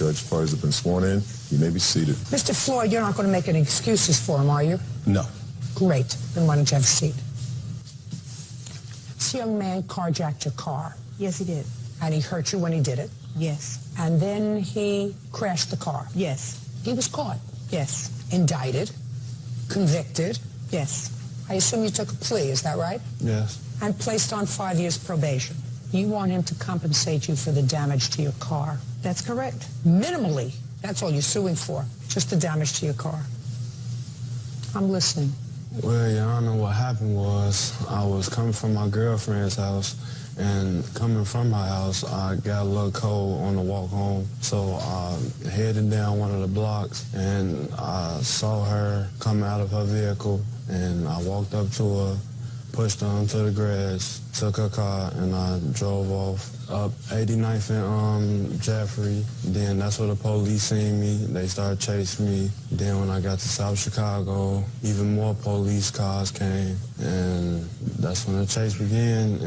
judge. Parties have been sworn in. You may be seated. Mr. Floyd, you're not going to make any excuses for him, are you? No. Great. Then why don't you have a seat? This young man carjacked your car. Yes, he did. And he hurt you when he did it. Yes. And then he crashed the car. Yes. He was caught. Yes. Indicted. Convicted. Yes. I assume you took a plea, is that right? Yes. And placed on 5 years probation. You want him to compensate you for the damage to your car. That's correct. Minimally. That's all you're suing for. Just the damage to your car. I'm listening. Well, Your Honor, what happened was I was coming from my girlfriend's house, and coming from my house, I got a little cold on the walk home. So I headed down one of the blocks, and I saw her come out of her vehicle, and I walked up to her, pushed her onto the grass, took her car, and I drove off up 89th and Jeffrey. Then that's where the police seen me. They started chasing me. Then when I got to South Chicago, even more police cars came, and that's when the chase began.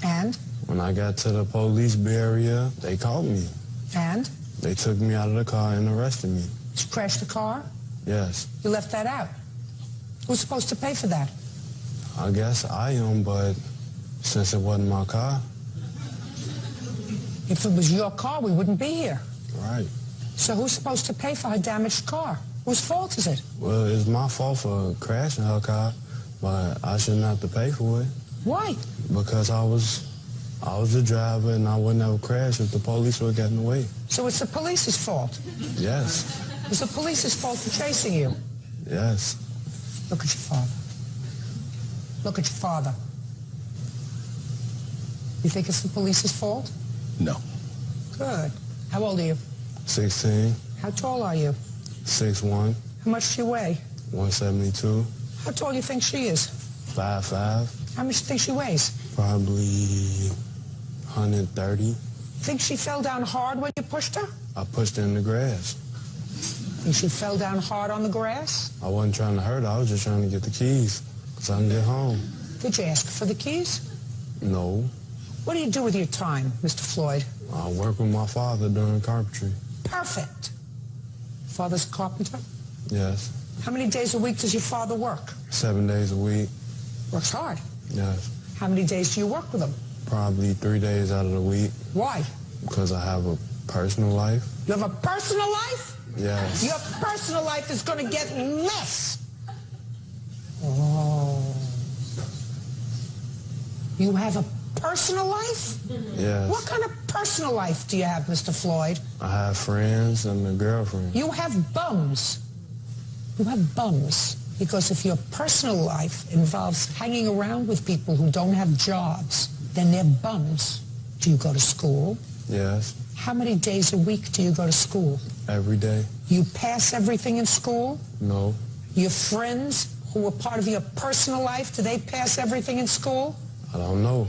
And when I got to the police barrier, they caught me. And? They took me out of the car and arrested me. Did you crash the car? Yes. You left that out. Who's supposed to pay for that? I guess I am, but since it wasn't my car. If it was your car, we wouldn't be here. Right. So who's supposed to pay for her damaged car? Whose fault is it? Well, it's my fault for crashing her car, but I shouldn't have to pay for it. Why? Because I was the driver, and I wouldn't have crashed if the police would have gotten away. So it's the police's fault? Yes. It's the police's fault for chasing you? Yes. Look at your father. Look at your father. You think it's the police's fault? No. Good. How old are you? 16, How tall are you? 6'1", How much do you weigh? 172, How tall do you think she is? 5'5", How much do you think she weighs? probably 130. Think she fell down hard when you pushed her? I pushed her in the grass. Think she fell down hard on the grass? I wasn't trying to hurt her. I was just trying to get the keys so I can get home. Did you ask for the keys? No. What do you do with your time, Mr. Floyd? I work with my father doing carpentry. Perfect. Father's a carpenter? Yes. How many days a week does your father work? 7 days a week. Works hard. Yes. How many days do you work with him? Probably 3 days out of the week. Why? Because I have a personal life. You have a personal life? Yes. Your personal life is going to get less. Oh. You have a personal life? Yes. What kind of personal life do you have, Mr. Floyd? I have friends and a girlfriend. You have bums. You have bums. Because if your personal life involves hanging around with people who don't have jobs, then they're bums. Do you go to school? Yes. How many days a week do you go to school? Every day. You pass everything in school? No. Your friends who are part of your personal life, do they pass everything in school? I don't know.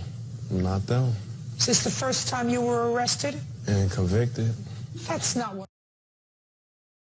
Not them. Is this the first time you were arrested? And convicted. That's not what...